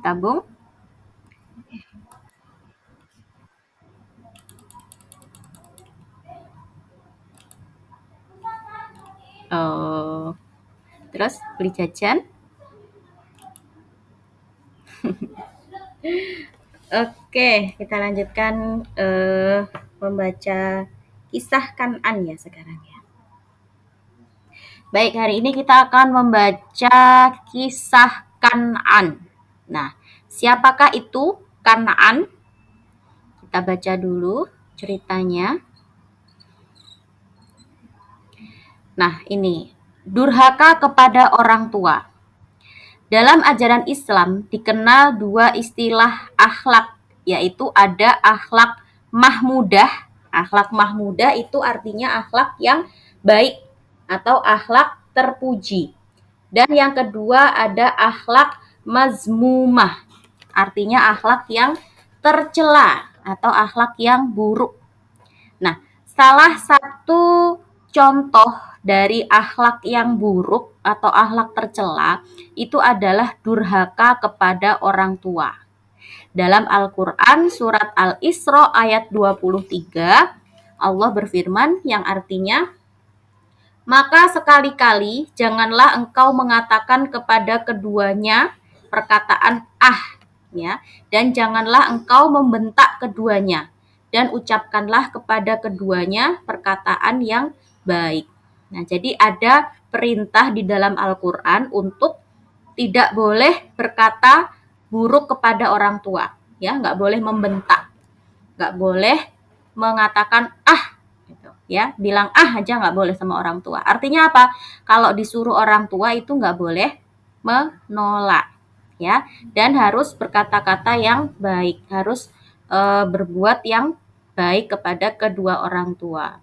Tabung. Oh, terus beli jajan. Oke, kita lanjutkan membaca kisah Kan'an ya sekarang ya. Baik, hari ini kita akan membaca kisah Kan'an. Nah, siapakah itu Kan'an? Kita baca dulu ceritanya. Nah, ini durhaka kepada orang tua. Dalam ajaran Islam dikenal dua istilah akhlak, yaitu ada akhlak mahmudah. Akhlak mahmudah itu artinya akhlak yang baik atau akhlak terpuji. Dan yang kedua ada akhlak mazmumah, artinya akhlak yang tercela atau akhlak yang buruk. Nah, salah satu contoh dari akhlak yang buruk atau akhlak tercela itu adalah durhaka kepada orang tua. Dalam Al-Quran surat Al-Isra ayat 23, Allah berfirman yang artinya, maka sekali-kali janganlah engkau mengatakan kepada keduanya perkataan ya, dan janganlah engkau membentak keduanya, dan ucapkanlah kepada keduanya perkataan yang baik. Nah, jadi ada perintah di dalam Al-Quran untuk tidak boleh berkata buruk kepada orang tua, ya, nggak boleh membentak, nggak boleh mengatakan gitu, ya, bilang aja nggak boleh sama orang tua. Artinya apa? Kalau disuruh orang tua itu nggak boleh menolak, ya, dan harus berkata-kata yang baik, harus berbuat yang baik kepada kedua orang tua.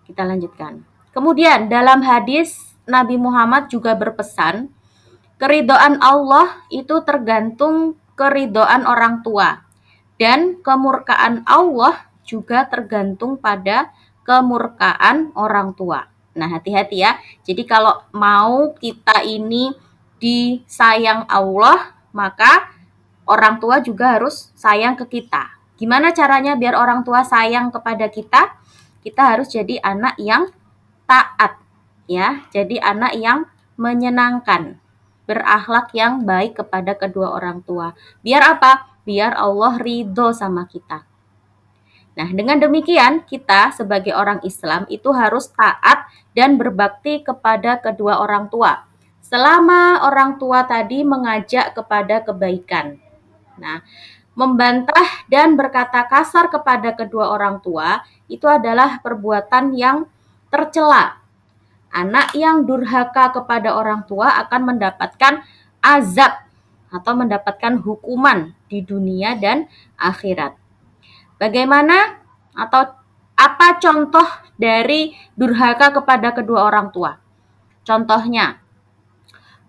Kita lanjutkan. Kemudian dalam hadis Nabi Muhammad juga berpesan, keridhaan Allah itu tergantung keridhaan orang tua, dan kemurkaan Allah juga tergantung pada kemurkaan orang tua. Nah, hati-hati ya. Jadi kalau mau kita ini disayang Allah, maka orang tua juga harus sayang ke kita. Gimana caranya biar orang tua sayang kepada kita? Kita harus jadi anak yang taat, ya. Jadi anak yang menyenangkan, berakhlak yang baik kepada kedua orang tua. Biar apa? Biar Allah ridho sama kita. Nah, dengan demikian kita sebagai orang Islam itu harus taat dan berbakti kepada kedua orang tua. Selama orang tua tadi mengajak kepada kebaikan. Nah, membantah dan berkata kasar kepada kedua orang tua itu adalah perbuatan yang tercela. Anak yang durhaka kepada orang tua akan mendapatkan azab atau mendapatkan hukuman di dunia dan akhirat. Bagaimana atau apa contoh dari durhaka kepada kedua orang tua? Contohnya,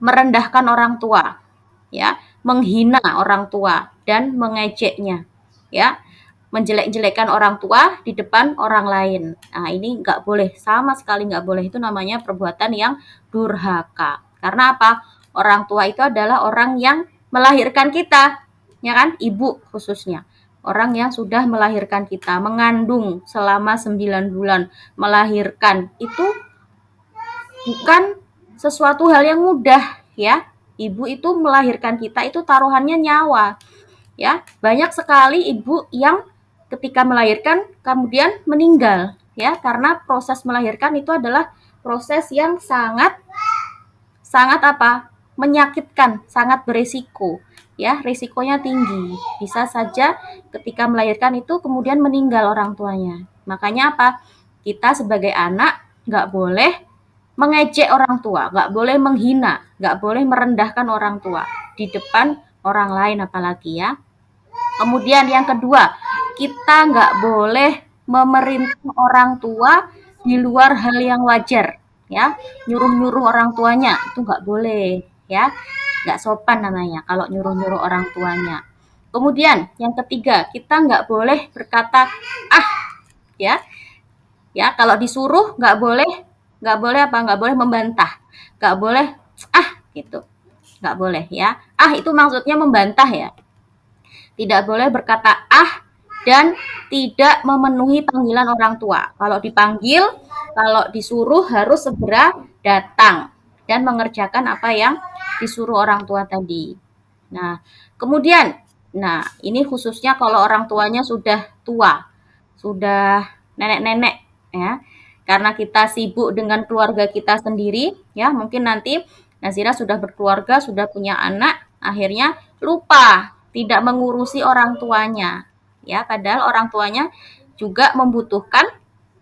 merendahkan orang tua, ya, menghina orang tua dan mengejeknya, ya, menjelek-jelekan orang tua di depan orang lain. Nah, ini nggak boleh, sama sekali nggak boleh. Itu namanya perbuatan yang durhaka. Karena apa? Orang tua itu adalah orang yang melahirkan kita, ya kan? Ibu khususnya. Orang yang sudah melahirkan kita, mengandung selama 9 bulan, melahirkan. Itu bukan sesuatu hal yang mudah, ya. Ibu itu melahirkan kita itu taruhannya nyawa, ya. Banyak sekali ibu yang ketika melahirkan kemudian meninggal, ya, karena proses melahirkan itu adalah proses yang sangat sangat apa? Menyakitkan, sangat beresiko, ya, risikonya tinggi. Bisa saja ketika melahirkan itu kemudian meninggal orang tuanya. Makanya apa? Kita sebagai anak nggak boleh mengejek orang tua, nggak boleh menghina, nggak boleh merendahkan orang tua di depan orang lain apalagi, ya. Kemudian yang kedua, kita nggak boleh memerintah orang tua di luar hal yang wajar, ya. Nyuruh-nyuruh orang tuanya itu nggak boleh, ya. Nggak sopan namanya kalau nyuruh-nyuruh orang tuanya. Kemudian yang ketiga, kita nggak boleh berkata ah, ya. Ya, kalau disuruh nggak boleh apa? Nggak boleh membantah, nggak boleh gitu. nggak boleh ya. Itu maksudnya membantah ya. Tidak boleh berkata dan tidak memenuhi panggilan orang tua. Kalau dipanggil, kalau disuruh harus segera datang dan mengerjakan apa yang disuruh orang tua tadi. Nah, kemudian, ini khususnya kalau orang tuanya sudah tua, sudah nenek-nenek ya. Karena kita sibuk dengan keluarga kita sendiri ya, mungkin nanti Nazira sudah berkeluarga, sudah punya anak, akhirnya lupa tidak mengurusi orang tuanya. Ya, padahal orang tuanya juga membutuhkan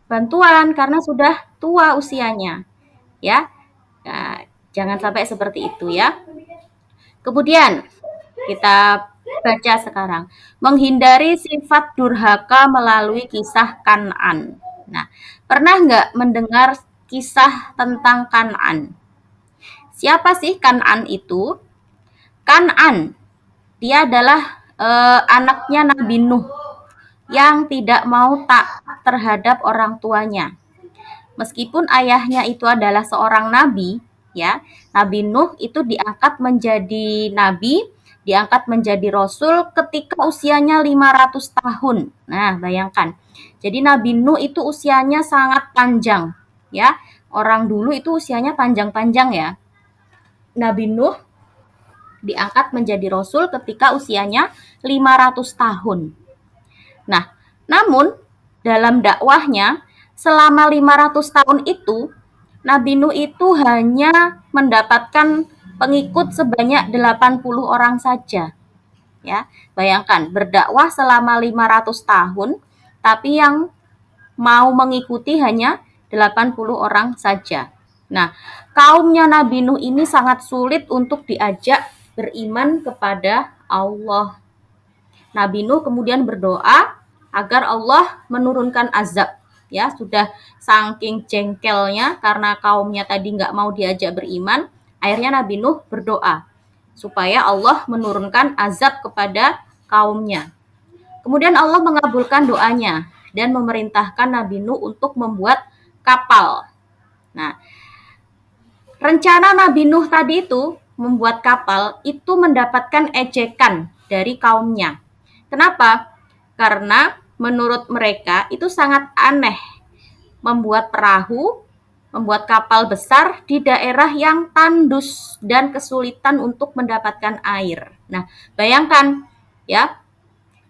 bantuan karena sudah tua usianya. Ya. Nah, jangan sampai seperti itu ya. Kemudian kita baca sekarang. Menghindari sifat durhaka melalui kisah Kan'an. Nah, pernah nggak mendengar kisah tentang Kan'an? Siapa sih Kan'an itu? Kan'an, dia adalah anaknya Nabi Nuh yang tidak mau taat terhadap orang tuanya. Meskipun ayahnya itu adalah seorang nabi, ya, Nabi Nuh itu diangkat menjadi nabi, diangkat menjadi rasul ketika usianya 500 tahun. Nah, bayangkan. Jadi Nabi Nuh itu usianya sangat panjang, ya. Orang dulu itu usianya panjang-panjang ya. Nabi Nuh diangkat menjadi rasul ketika usianya 500 tahun. Nah, namun dalam dakwahnya selama 500 tahun itu Nabi Nuh itu hanya mendapatkan pengikut sebanyak 80 orang saja. Ya, bayangkan berdakwah selama 500 tahun tapi yang mau mengikuti hanya 80 orang saja. Nah, kaumnya Nabi Nuh ini sangat sulit untuk diajak beriman kepada Allah. Nabi Nuh kemudian berdoa agar Allah menurunkan azab. Ya, sudah saking jengkelnya karena kaumnya tadi nggak mau diajak beriman, akhirnya Nabi Nuh berdoa supaya Allah menurunkan azab kepada kaumnya. Kemudian Allah mengabulkan doanya dan memerintahkan Nabi Nuh untuk membuat kapal. Nah, rencana Nabi Nuh tadi itu membuat kapal itu mendapatkan ejekan dari kaumnya. Kenapa? Karena menurut mereka itu sangat aneh membuat perahu, membuat kapal besar di daerah yang tandus dan kesulitan untuk mendapatkan air. Nah, bayangkan ya,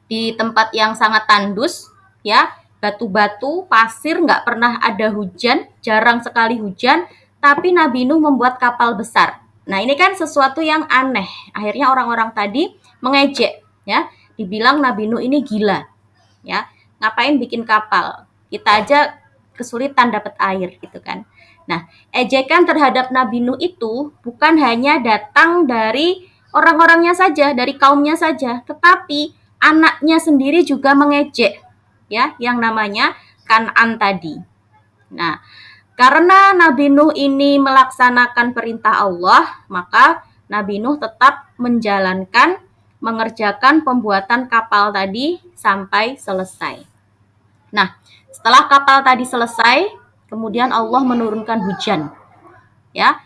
di tempat yang sangat tandus, ya, batu-batu, pasir, nggak pernah ada hujan, jarang sekali hujan, tapi Nabi Nuh membuat kapal besar. Nah, ini kan sesuatu yang aneh. Akhirnya orang-orang tadi mengejek, ya, dibilang Nabi Nuh ini gila, ya, ngapain bikin kapal? Kita aja kesulitan dapat air, gitu kan. Nah, ejekan terhadap Nabi Nuh itu bukan hanya datang dari orang-orangnya saja, dari kaumnya saja, tetapi anaknya sendiri juga mengejek, ya, yang namanya Kan'an tadi. Nah, karena Nabi Nuh ini melaksanakan perintah Allah, maka Nabi Nuh tetap mengerjakan pembuatan kapal tadi sampai selesai. Nah, setelah kapal tadi selesai, kemudian Allah menurunkan hujan. Ya,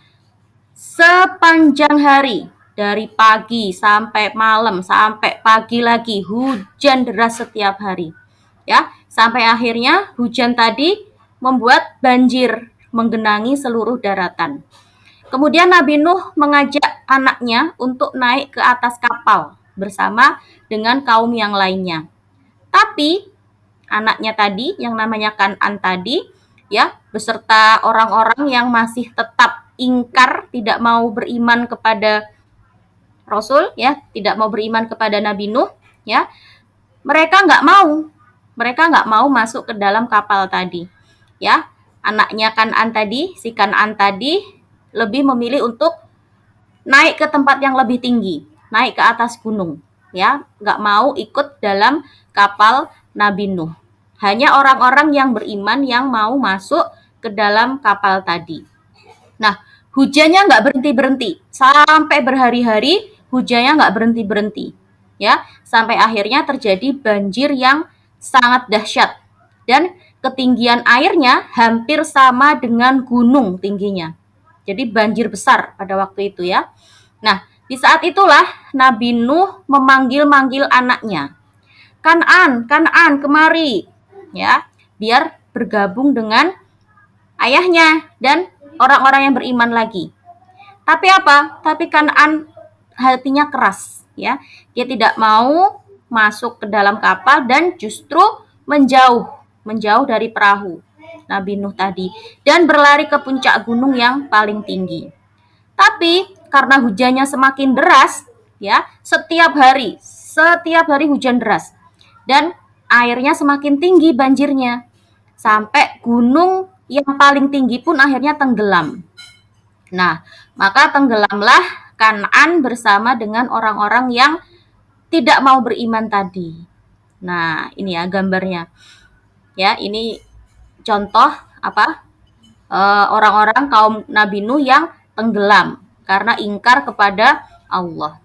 sepanjang hari, dari pagi sampai malam, sampai pagi lagi, hujan deras setiap hari. Ya, sampai akhirnya hujan tadi membuat banjir menggenangi seluruh daratan. Kemudian Nabi Nuh mengajak anaknya untuk naik ke atas kapal bersama dengan kaum yang lainnya. Tapi anaknya tadi yang namanya Kan'an tadi, ya, beserta orang-orang yang masih tetap ingkar, tidak mau beriman kepada Rasul, ya, tidak mau beriman kepada Nabi Nuh, ya, mereka nggak mau masuk ke dalam kapal tadi, ya. Anaknya Kan'an tadi, si Kan'an tadi lebih memilih untuk naik ke tempat yang lebih tinggi, naik ke atas gunung, ya, nggak mau ikut dalam kapal Nabi Nuh. Hanya orang-orang yang beriman yang mau masuk ke dalam kapal tadi. Nah, hujannya nggak berhenti-berhenti. Sampai berhari-hari hujannya nggak berhenti-berhenti. Ya, sampai akhirnya terjadi banjir yang sangat dahsyat. Dan ketinggian airnya hampir sama dengan gunung tingginya. Jadi banjir besar pada waktu itu ya. Nah, Di saat itulah Nabi Nuh memanggil-manggil anaknya. Kan'an, Kan'an, kemari. Ya, biar bergabung dengan ayahnya dan orang-orang yang beriman lagi. Tapi apa? Tapi Kan'an hatinya keras, ya. Dia tidak mau masuk ke dalam kapal dan justru menjauh dari perahu Nabi Nuh tadi dan berlari ke puncak gunung yang paling tinggi. Tapi karena hujannya semakin deras, ya, setiap hari hujan deras dan airnya semakin tinggi banjirnya sampai gunung yang paling tinggi pun akhirnya tenggelam. Nah, maka tenggelamlah Kan'an bersama dengan orang-orang yang tidak mau beriman tadi. Nah, ini ya gambarnya. Ya, ini contoh apa? Orang-orang kaum Nabi Nuh yang tenggelam karena ingkar kepada Allah.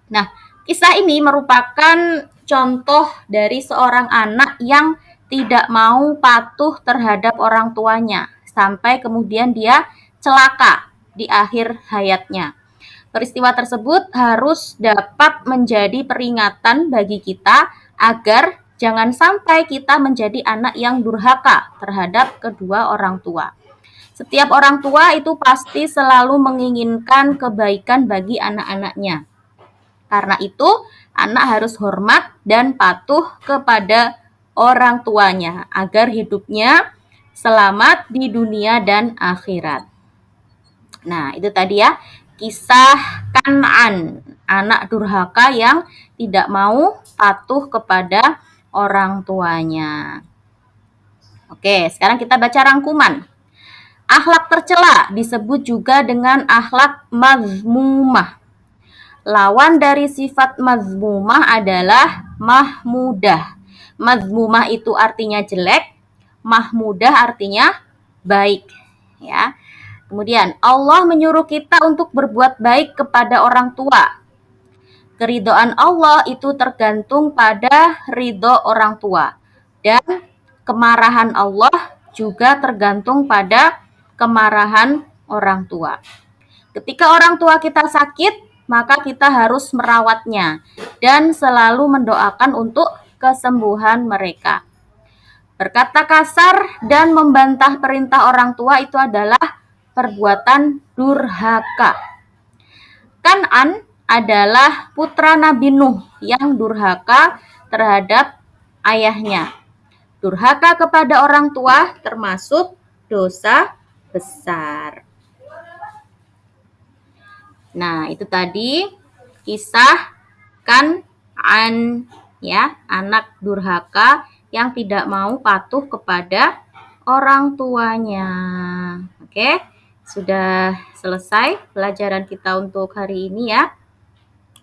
Nah, kisah ini merupakan contoh dari seorang anak yang tidak mau patuh terhadap orang tuanya sampai kemudian dia celaka di akhir hayatnya. Peristiwa tersebut harus dapat menjadi peringatan bagi kita agar jangan sampai kita menjadi anak yang durhaka terhadap kedua orang tua. Setiap orang tua itu pasti selalu menginginkan kebaikan bagi anak-anaknya. Karena itu, anak harus hormat dan patuh kepada orang tuanya agar hidupnya selamat di dunia dan akhirat. Nah, itu tadi ya, kisah Kan'an, anak durhaka yang tidak mau patuh kepada orang tuanya. Oke, sekarang kita baca rangkuman. Akhlak tercela disebut juga dengan akhlak mazmumah. Lawan dari sifat mazmumah adalah mahmudah. Mazmumah itu artinya jelek, mahmudah artinya baik, ya. Kemudian Allah menyuruh kita untuk berbuat baik kepada orang tua. Keridhaan Allah itu tergantung pada ridho orang tua dan kemarahan Allah juga tergantung pada kemarahan orang tua. Ketika orang tua kita sakit, maka kita harus merawatnya dan selalu mendoakan untuk kesembuhan mereka. Berkata kasar dan membantah perintah orang tua itu adalah perbuatan durhaka. Kan'an adalah putra Nabi Nuh yang durhaka terhadap ayahnya. Durhaka kepada orang tua termasuk dosa besar. Nah, itu tadi kisah Kan'an, ya, anak durhaka yang tidak mau patuh kepada orang tuanya. Oke, sudah selesai pelajaran kita untuk hari ini ya.